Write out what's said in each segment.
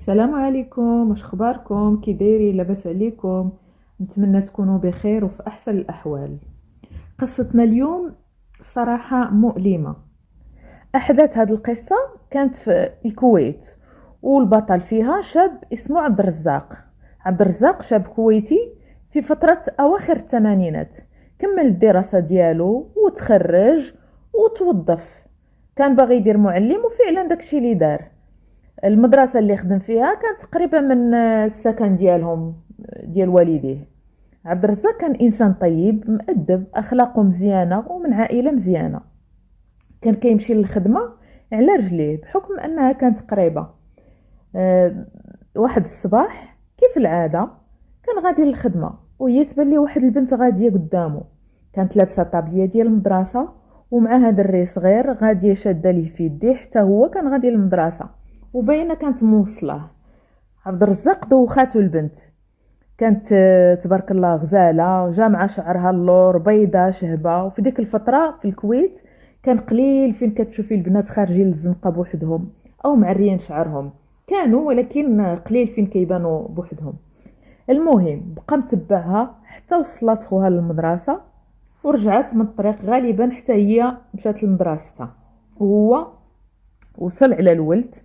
السلام عليكم، واش اخباركم؟ كي دايرين؟ لاباس عليكم؟ نتمنى تكونوا بخير وفي احسن الاحوال. قصتنا اليوم صراحة مؤلمة. احداث هذه القصة كانت في الكويت، والبطل فيها شاب اسمه عبد الرزاق. عبد الرزاق شاب كويتي في فترة اواخر الثمانينات، كمل الدراسة ديالو وتخرج وتوظف. كان باغي يدير معلم، وفعلا داكشي اللي دار. المدرسة اللي خدم فيها كانت قريبة من السكن ديالهم، ديال والديه. عبد الرزاق كان إنسان طيب مؤدب، أخلاقه مزيانة ومن عائلة مزيانة. كان كيمشي للخدمة على رجليه بحكم أنها كانت قريبة. أه واحد الصباح كيف العادة كان غادي للخدمة، وهي تبان ليه واحد البنت غادية قدامه. كانت لابسة طابلية ديال المدرسة، ومعها دري صغير غادية شادة ليه في يديه، حتى هو كان غادي للمدرسة وباينه كانت موصله. عبد الرزاق دوخاتو البنت. كانت تبارك الله غزاله، جامعه شعرها اللور، بيضه شهبه. وفي ديك الفتره في الكويت كان قليل فين كتشوفي البنات خارجين للزنقه بوحدهم او معريين شعرهم. كانوا، ولكن قليل فين كيبانوا بوحدهم. المهم بقى متبعها حتى وصلت خوها للمدرسه، ورجعت من الطريق غالبا حتى هي مشات لمدرستها. وهو وصل على الولد،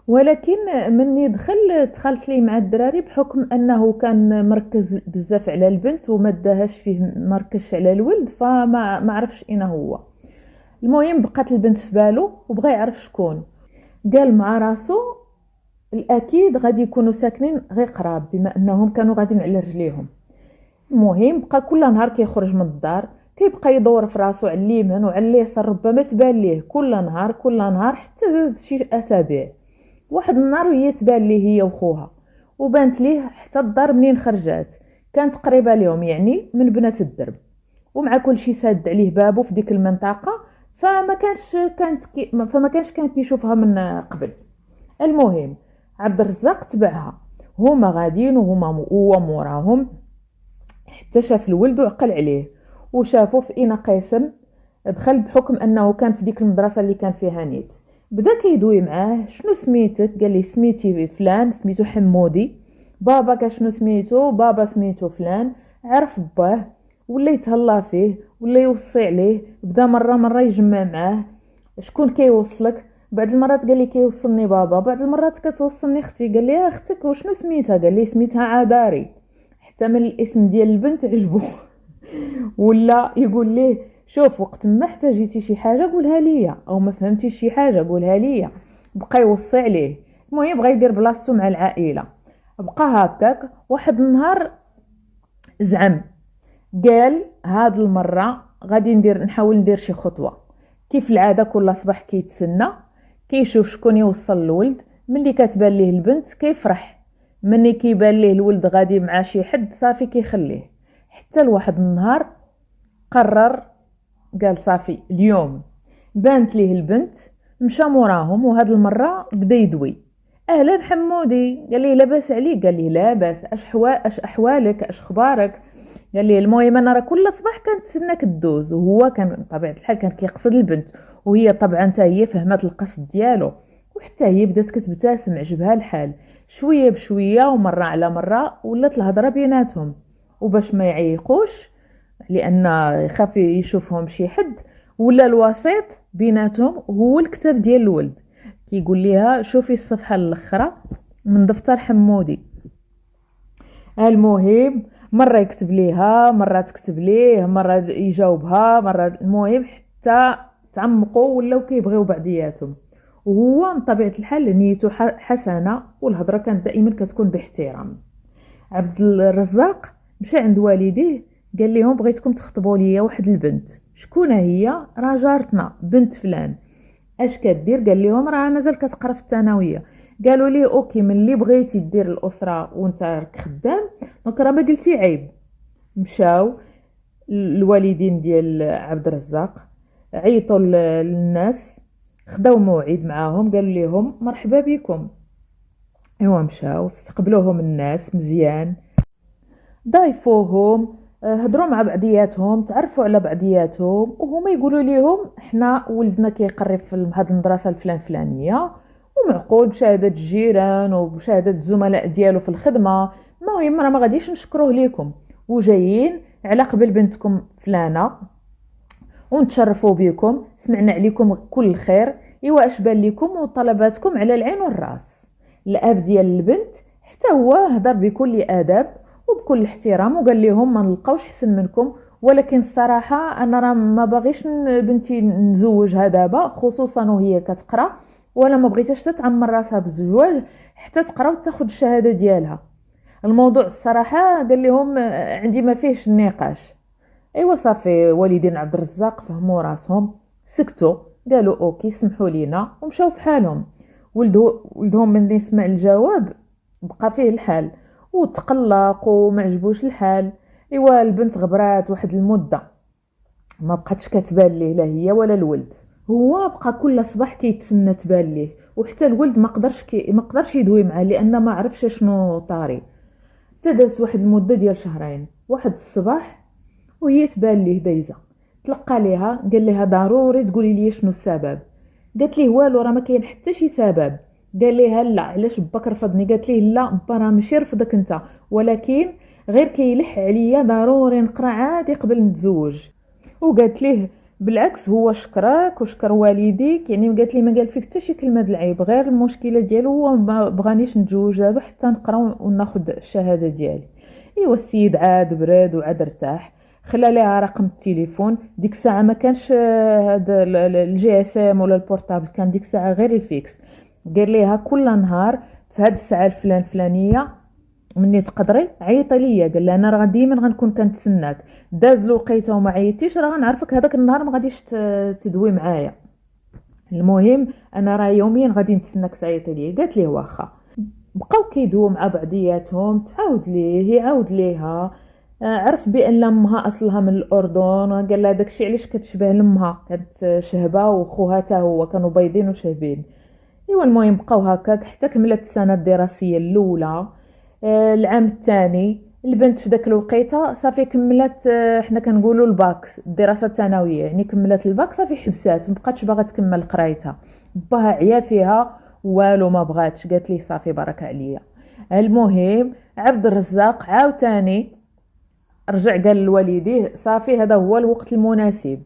ولكن مني دخلت ليه مع الدراري بحكم انه كان مركز بزاف على البنت وما داهاش فيه، مركزش على الولد، فما عرفش اين هو. المهم بقات البنت في باله وبغى يعرف شكون. قال مع راسو الاكيد غادي يكونوا ساكنين غير قراب، بما انهم كانوا غاديين على رجليهم. المهم بقى كل نهار كيخرج من الدار، كيبقى يدور في راسو على اليمين وعلى اليسار، ربما تبان ليه كل نهار كل نهار حتى زاد شي اسابيع. واحد النهار وهي تبان ليه هي وخوها، وبانت ليه حتى الدار منين خرجات. كانت قريبه لهم، يعني من بنات الدرب، ومع كل شيء ساد عليه بابه في ديك المنطقه، فما كانش كان كيشوفها من قبل. المهم عبد الرزاق تبعها، هما غاديين هو موراهم، حتى شاف الولد وعقل عليه وشافه في إنا قاسم. دخل بحكم انه كان في ديك المدرسه اللي كان فيها نيت. بدا كيدوي معاه، شنو سميتك؟ قال لي سميتي فلان، سميتو حمودي. بابا شنو سميتو؟ بابا سميتو فلان. عرف باه، ولا يتهلا فيه ولا يوصي عليه. بدا مره يجمع معاه، شكون كيوصلك؟ بعض المرات قال لي كيوصلني بابا، بعض المرات كتوصلني اختي. قال لي اختك وشنو سميتها؟ قال لي سميتها عذاري. حتى من الاسم ديال البنت عجبو. ولا يقول ليه شوف، وقت ما احتاجيتي شي حاجه قولها ليا، او ما فهمتيش شي حاجه قولها ليا. بقى يوصي عليه. المهم بغى يدير بلاصتو مع العائله. بقى هكاك واحد النهار زعم، قال هاد المره غادي نحاول ندير شي خطوه. كيف العاده كل صباح كيتسنى كيشوف شكون يوصل الولد. ملي كتبان ليه البنت كيفرح، مني كيبان ليه الولد غادي مع شي حد صافي كيخليه. حتى لواحد النهار قرر، قال صافي اليوم بانت ليه البنت. مشى موراهم، وهاد المره بدا يدوي. اهلا حمودي. قال ليه لاباس عليك؟ قال ليه لاباس. اش احوالك؟ اش اخبارك؟ قال ليه المهم انا راه كل صباح كنتسناك تدوز. وهو كان بطبيعه الحال كان كيقصد البنت، وهي طبعا حتى هي فهمت القصد ديالو، وحتى هي بدات كتبتسم، عجبها الحال. شويه بشويه ومره على مره ولات الهضره بيناتهم. وباش ما يعيقوش لان يخاف يشوفهم شي حد، ولا الوسيط بيناتهم هو الكتاب ديال الولد. كيقول ليها شوفي الصفحه الاخرى من دفتر حمودي. المهم مره يكتب ليها، مره تكتب ليه، مره يجاوبها، مره. المهم حتى تعمقوا ولاو كيبغيو بعضياتهم. وهو من طبيعه الحال نيته حسنه، والهضره كانت دائما كتكون باحترام. عبد الرزاق مشى عند والديه، قال لهم بغيتكم تخطبوا لي واحد البنت. شكون هي؟ راه جارتنا بنت فلان. اش كدير؟ قال لهم راه مازال كتقرا في الثانويه. قالوا لي اوكي، من اللي بغيتي دير الاسره وانت راك خدام دونك راه ما قلتي عيب. مشاو الوالدين ديال عبد الرزاق، عيطوا للناس، خداو موعد معاهم، قالوا لهم مرحبا بكم. ايوا مشاو استقبلوهم الناس مزيان، ضايفوهم، هضروا مع بعضياتهم، تعرفوا على بعضياتهم. وهما يقولوا لهم احنا ولدنا كيقري في هذه المدرسه الفلانيه، ومعقود بشهادة الجيران وبشهادة الزملاء ديالو في الخدمة. المهم راه ما غاديش نشكروه ليكم، وجايين على قبل بنتكم فلانة ونتشرفوا بكم، سمعنا عليكم كل خير، ايوا اش بان لكم وطلباتكم على العين والراس. الاب ديال البنت حتى هو هضر بكل ادب وبكل احترام وقال لهم ما نلقاوش حسن منكم، ولكن الصراحه انا راه ما باغيش بنتي نزوجها دابا، خصوصا وهي كتقرا، ولا ما بغيتهاش تتعمر راسها بالزواج حتى تقرا وتاخذ الشهاده ديالها. الموضوع الصراحه قال لهم عندي ما فيهش النقاش. ايوا صافي والدين عبد الرزاق فهموا راسهم، سكتوا، قالوا اوكي سمحوا لينا ومشاو في حالهم. ولدهم من يسمع الجواب بقى فيه الحال وتقلق وما عجبوش الحال. ايوا البنت غبرات واحد المده، ما بقاتش كتبان ليه لا هي ولا الولد. هو بقى كل صباح كيتسنى تبان ليه، وحتى الولد ما قدرش يدوي معاه لان ما عرفش شنو طاري. تدازت واحد المده ديال شهرين، واحد الصباح وهي تبان ليه دايزه، تلقى ليها قال لها ضروري تقولي لي شنو السبب. قالت ليه والو راه ما كاين حتى شي سبب. قال لها لا علاش باك رفضني؟ قالت ليه لا با راه ماشي رفضك انت، ولكن غير كيلح عليا ضروري نقرا عادي قبل نتزوج. وقالت ليه بالعكس هو شكرك وشكر والديك، يعني قالت لي ما قال فيك حتى شي كلمه د العيب، غير المشكله ديالو هو ما بغانيش نتزوج دابا حتى نقرا وناخذ الشهاده ديالي. ايوا السيد عاد براد وعاد ارتاح، خلى لها رقم التليفون. ديك الساعه ما كانش هذا الجي اس ام ولا البورتابل، كان ديك الساعه غير الفيكس. قال لها كل نهار في هذه الساعه الفلانيه مني تقدري عيطي ليا، قال لها انا راه ديما غنكون كنتسناك، داز الوقيته وما عيطتيش راه غنعرفك هذاك النهار ما غاديش تدوي معايا، المهم انا راه يوميا غادي نتسناك تعيطي ليا. قالت ليه واخا. بقاو كيدووا مع بعضياتهم، تعاود ليه يعاود ليها. عرف بان امها اصلها من الاردن، قال لها داكشي علاش كتشبه لامها، كانت شهبه وخوها حتى هو كانوا بيضين وشهبين. ايوا المهم بقاو هكاك حتى كملت السنه الدراسيه الاولى. العام الثاني البنت في داك الوقيته صافي كملت، حنا كنقولوا الباك، الدراسه الثانويه، يعني كملت الباك صافي حبسات، مبقاتش باغا تكمل قرايتها. باها عيا فيها والو ما بغاتش، قالت ليه صافي بارك عليا. المهم عبد الرزاق عاوتاني رجع قال لوالديه صافي هذا هو الوقت المناسب،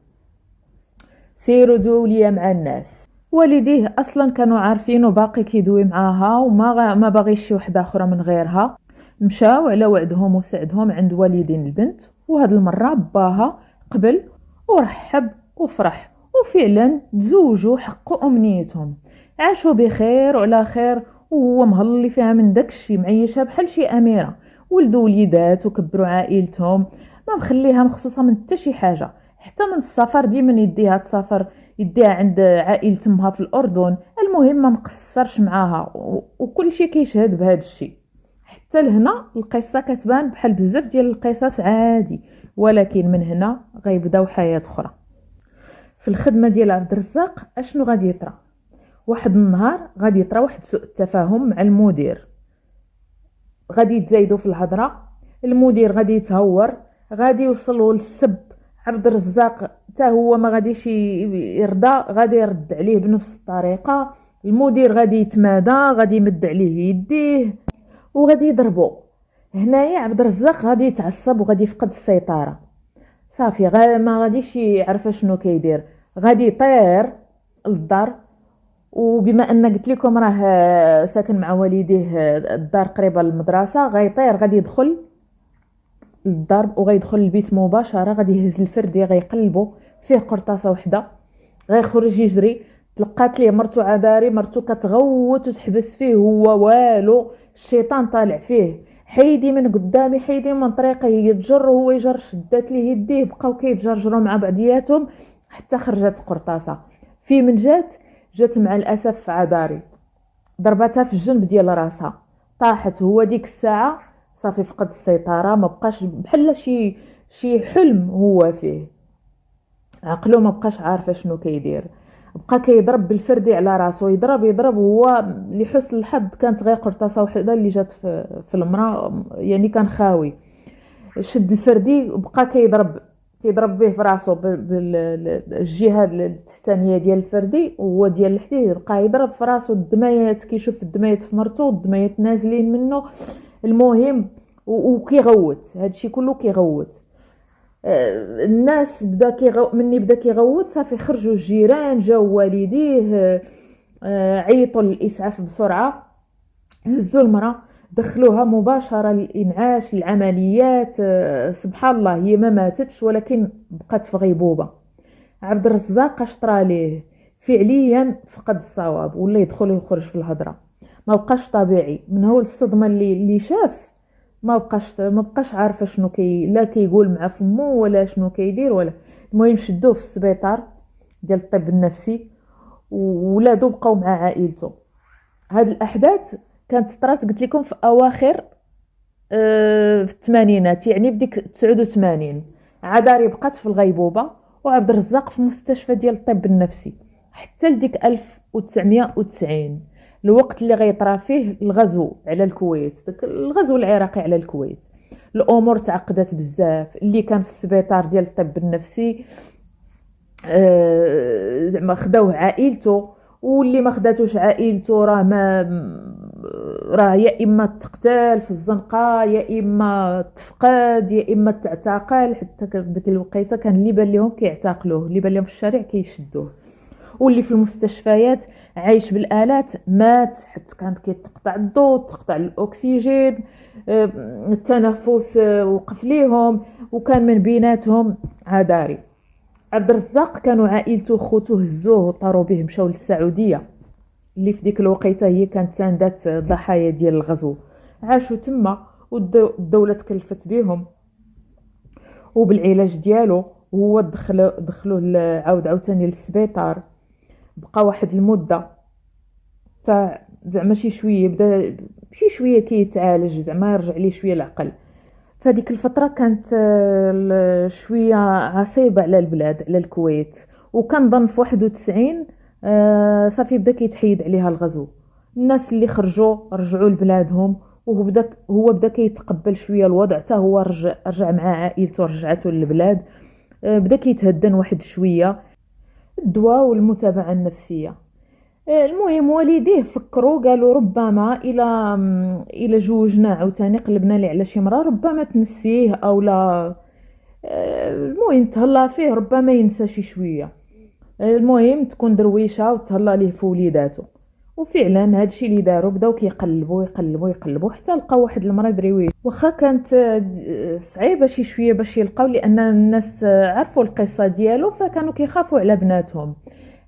سيروا دولية مع الناس. والديه اصلا كانوا عارفين وباقي كيدوي معاها وما ما باغيش شي وحده اخرى من غيرها. مشاو على وعدهم وسعدهم عند والدين البنت، وهاد المره باها قبل ورحب وفرح، وفعلا تزوجوا حققوا امنيتهم، عاشوا بخير وعلى خير، وهو مهلي فيها من داكشي، معيشها بحال شي اميره. ولدوا وليدات وكبروا عائلتهم، ما مخليها مخصوصه من حتى شي حاجه، حتى من السفر ديما يديها تسافر، يديها عند عائلة امها في الاردن. المهم ما مقصرش معاها وكل شيء كيشهد بهذا الشيء. حتى لهنا القصه كتبان بحال بزاف ديال القصص عادي، ولكن من هنا غيبداو حياه اخرى. في الخدمه ديال عبد الرزاق اشنو غادي يطرا؟ واحد النهار غادي يطرا واحد سوء التفاهم مع المدير، غادي يتزايدوا في الهضره، المدير غادي يتهور، غادي يوصلوا للسب. عبد الرزاق حتى هو ما غاديش يرضى، غادي يرد عليه بنفس الطريقه. المدير غادي يتمادى، غادي يمد عليه يديه وغادي يضربو. هنايا عبد الرزاق غادي يتعصب وغادي يفقد السيطره، صافي ما غاديش يعرف شنو كيدير، غادي يطير للدار. وبما ان قلت لكم راه ساكن مع والديه، الدار قريبه للمدرسه، غيطير غادي يدخل للدار وغيدخل البيت مباشره، غادي يهز الفردي غيقلبو فيه قرطاسه وحده، غيخرج يجري. تلقات ليه مرتو عداري، مرتو كتغوت وتحبس فيه، هو والو، الشيطان طالع فيه، حيدي من قدامي حيدي من طريقه، يتجر وهو يجر، شدات ليه يديه، بقاو كيتجرجروا مع بعضياتهم حتى خرجت قرطاسه. في من جات مع الاسف عداري، ضربتها في الجنب ديال راسها، طاحت. هو ديك الساعه صافي فقد السيطره، ما بقاش بحال شي حلم هو فيه، عقلو ما بقاش عارف شنو كيدير، بقى كيضرب بالفردي على راسو، يضرب هو لحسن الحظ كانت غير قرطاسه وحده اللي جات في المراه، يعني كان خاوي. شد الفردي وبقى كيضرب كيضرب به في راسو بالجهه التحتانيه ديال الفردي، وهو ديال الحديد يبقى يضرب في راسو، الدمايات كيشوف الدمايات في مرتو والدمايات نازلين منه. المهم وكيغوت، هادشي كله كيغوت. الناس مني بدا كيغوت صافي خرجوا الجيران، جاو والديه، عيطوا للاسعاف بسرعه، هزوا المراه دخلوها مباشره للانعاش العمليات. سبحان الله هي ما ماتتش ولكن بقات في غيبوبه. عبد الرزاق اشطرى ليه، فعليا فقد الصواب ولا يدخل ويخرج في الهضره، ما بقاش طبيعي من هو الصدمه اللي شاف. ما بقاش عارفه شنو لا كيقول مع فمو ولا شنو كيدير ولا. المهم شدوه في السبيطار ديال الطب النفسي، وولادو بقاو مع عائلته. هاد الاحداث كانت طرات قلت لكم في اواخر في الثمانينات، يعني في ديك 89. عداري بقات في الغيبوبه، وعبد الرزاق في مستشفى ديال الطب النفسي حتى لديك 1990، الوقت اللي غيطرا فيه الغزو على الكويت، الغزو العراقي على الكويت. الامور تعقدت بزاف. اللي كان في السبيطار ديال الطب النفسي زعما خداوه عائلته، واللي ما خداتوش عائلته راه يا اما تقتل في الزنقه، يا اما تفقد، يا اما تعتقل. حتى في ديك الوقيته كان اللي بان لهم كيعتقلوه، اللي بان لهم في الشارع كيشدوه، واللي في المستشفيات عايش بالالات مات، حتى كانت كيتقطع الضوء، تقطع الاكسجين، التنفس وقف ليهم، وكان من بيناتهم عداري. عبد الرزاق كانوا عائلته خوتو هزوه وطاروا به مشاو للسعوديه، اللي في ديك الوقيته هي كانت ساندات ضحايا ديال الغزو. عاشوا تما والدوله تكلفت بهم وبالعلاج ديالو، وهو دخلوه عاوتاني للسبيطار. بقى واحد المده تاع زعما شي شويه، بدا شي شويه كيتعالج، زعما رجع ليه شويه العقل. فديك الفتره كانت شويه عصيبه على البلاد، على الكويت. وكنظن في 91 صافي بدا كيتحيد عليها الغزو، الناس اللي خرجوا رجعوا لبلادهم، هو بدا كيتقبل شويه الوضع، حتى هو رجع مع عائلته، رجعته للبلاد. بدا كيتهدن واحد شويه، الدواء والمتابعه النفسيه. المهم والديه فكروا قالوا ربما الى جوجنا عاوتاني قلبنا ليه على شي مرة ربما تنسيه او لا. المهم تهلا فيه ربما ينسى شي شويه. المهم تكون درويشه وتهلا ليه في وليداته. وفعلا هادشي اللي داروا، بداو يقلبوا حتى لقاو واحد المراه درويش. واخا كانت صعيبه شي شويه باش يلقاو، لان الناس عرفوا القصه ديالو فكانوا كيخافوا على بناتهم.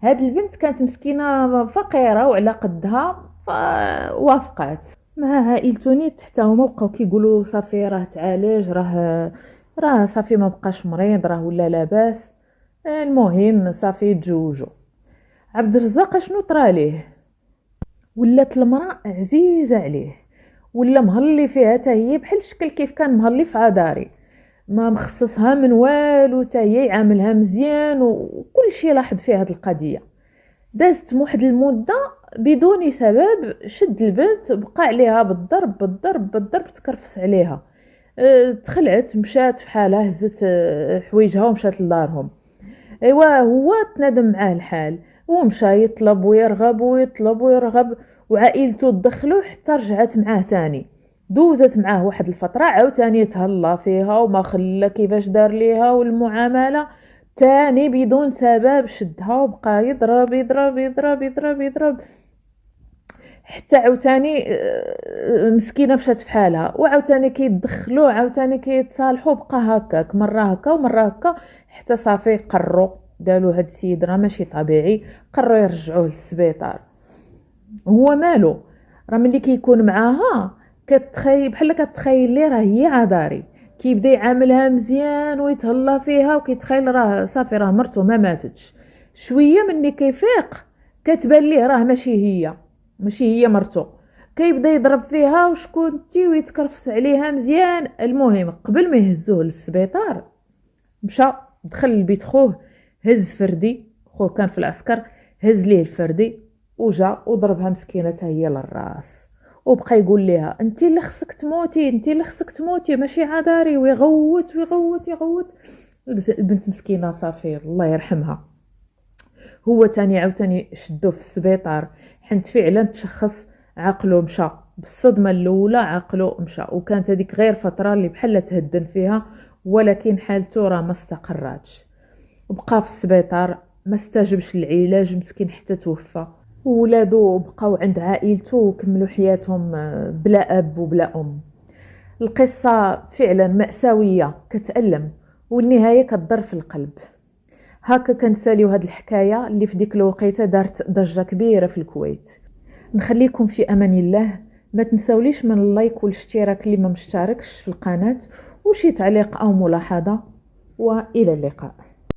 هاد البنت كانت مسكينه فقيره وعلى قدها، فوافقات مع عائلته نيت. حتى هما بقاو كيقولوا صافي راه تعالج، راه صافي ما بقاش مريض، راه ولا لاباس. المهم صافي تزوجوا. عبد الرزاق شنو طرا ليه؟ ولات المراه عزيزه عليه، ولا مهلي فيها حتى هي بحال الشكل كيف كان مهلي في عداري، ما مخصصها من والو، حتى هي يعاملها مزيان وكل شيء. لاحظ في هذه القضيه دازت واحد المده بدون سبب، شد البنت بقى عليها بالضرب، تكرفس عليها. تخلعت مشات في حالها، هزت حويجها ومشات لدارهم. ايوا هو تنادم معاه الحال، ومشى يطلب ويرغب، وعائلته تدخلوا حتى رجعت معاه تاني. دوزت معاه واحد الفتره، عاوتاني تهلا فيها وما خلى كيفاش دار ليها، والمعامله تاني بدون سبب شدها وبقى يضرب حتى عاوتاني مسكينه مشات في حالها. وعاوتاني كيدخلوا، عاوتاني كيتصالحوا، بقى هكاك مره هكا ومره هكا، حتى صافي قرروا قالوا هاد السيد راه ماشي طبيعي، قرروا يرجعوه للسبيطار. هو مالو؟ راه ملي كيكون معاها كتخيل بحال كتخيل ليه راه هي عذاري، كيبدا يعاملها مزيان ويتهلا فيها، وكيتخيل راه صافي راه مرته ما ماتتش. شويه مني كيفيق كتبان ليه راه ماشي هي مرته. كيبدا يضرب فيها وشكون انتي، ويتكرفس عليها مزيان. المهم قبل ما يهزوه للسبيطار مشى دخل لبيت خوه، هز فردي، خوه كان في العسكر، هز ليه الفردي وجا وضربها مسكينه هي للراس، وبقى يقول لها انتي اللي خصك تموتي، ماشي عذاري، ويغوت. البنت مسكينة صافي الله يرحمها. هو تاني عاوتاني شدوه في السبيطار حيت فعلا تشخص عقله مشى بالصدمة الأولى، عقله مشى، وكانت هذيك غير فترة اللي بحال تهدن فيها، ولكن حالته راه ما استقراتش، بقى في السبيطار ما استجبش العلاج مسكين حتى توفى. وولادو بقاو عند عائلته وكملوا حياتهم بلا أب وبلا أم. القصة فعلا مأساوية كتألم، والنهاية كتضر في القلب. هكا كنساليو هاد الحكاية اللي في ديك الوقيته دارت ضجة كبيرة في الكويت. نخليكم في أمان الله. ما تنساوليش من اللايك والاشتراك اللي ما مشتركش في القناة، وشي تعليق أو ملاحظة، وإلى اللقاء.